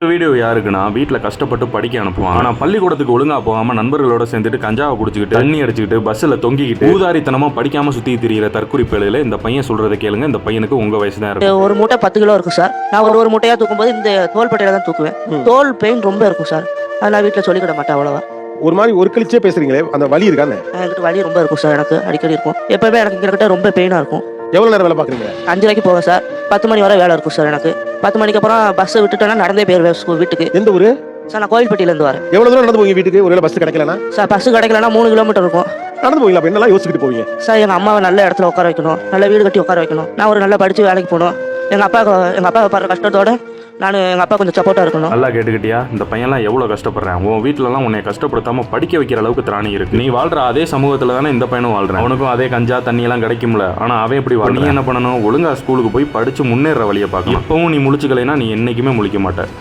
Video யாருக்குன்னா வீட்டில் கஷ்டப்பட்டு படிக்க அனுப்புவான். ஆனால் பள்ளிக்கூடத்துக்கு ஒழுங்காக போகாமல் நண்பர்களோட சேர்ந்துட்டு கஞ்சாவை குடிச்சிக்கிட்டு தண்ணி அடிச்சுக்கிட்டு பஸ்ஸில் தொங்கிக்கிட்டு ஊதாரித்தனமாக படிக்காமல் சுற்றி திரியிற தற்குறிப்பேலையில் இந்த பையன் சொல்கிறத கேளுங்க. இந்த பையனுக்கு உங்கள் வயசு தான் இருக்கும். ஒரு மூட்டை 10 கிலோ இருக்கும் சார். நான் ஒரு மூட்டையாக தூக்கும்போது இந்த தோள்பட்டையில தான் தூக்குவேன். தோல் பெயின் ரொம்ப இருக்கும் சார். அதனால் வீட்டில் சொல்லிக்கிட மாட்டேன் அவ்வளோவா. ஒரு மாதிரி ஒரு கழிச்சே பேசுறீங்களே, அந்த வலி இருக்கான்னு? என்கிட்ட வலி ரொம்ப இருக்கும் சார். எனக்கு அடிக்கடி இருக்கும். எப்பவுமே எனக்கு இங்கிட்ட ரொம்ப பெயினாக இருக்கும். எவ்வளோ நேரம் வேலை பார்க்குறீங்க? 5:30 போவேன் சார். 10 மணி வரை வேலை இருக்கும் சார். எனக்கு 10 மணிக்கு அப்புறம் பஸ்ஸை விட்டுட்டேன்னா நடந்தே போயிருவேன் வீட்டுக்கு. எந்த ஊரு சார்? நான் கோயில்பட்டியிலேருந்து வரேன். எவ்வளோ தூரம் நடந்து போவீங்க வீட்டுக்கு? ஒரு வேளை பஸ் கிடைக்கலனா? சார் பஸ் கிடைக்கலன்னா 3 கிலோமீட்டர் இருக்கும். நடந்து போவீங்களா? அப்போ என்னெல்லாம் யோசிச்சுட்டு போவீங்க? சார் எங்கள் அம்மாவை நல்ல இடத்துல உட்கார வைக்கணும், நல்ல வீடு கட்டி உட்கார வைக்கணும். நான் ஒரு நல்லா படித்து வேலைக்கு போகணும். எங்கள் அப்பா படுற கஷ்டத்தோட நான் எங்கள் அப்பா கொஞ்சம் சப்போர்ட்டாக இருக்கணும். நல்லா கேட்டுக்கிட்டியா? இந்த பையன்லாம் எவ்வளோ கஷ்டப்படுறேன். உன் வீட்டிலலாம் உன்னை கஷ்டப்படுத்தாமல் படிக்க வைக்கிற அளவுக்கு திராணி இருக்கு. நீ வாழ்ற அதே சமூகத்தில் தானே இந்த பையனும் வாழ்றான். அவனுக்கும் அதே கஞ்சா தண்ணியெல்லாம் கிடைக்கும்ல. ஆனால் அவன் எப்படி நீ என்ன பண்ணணும்? ஒழுங்கா ஸ்கூலுக்கு போய் படித்து முன்னேற வழியை பார்க்கணும். இப்பவும் நீ முழிச்சுக்கலைன்னா நீ என்னைக்குமே முழிக்க மாட்டேன்.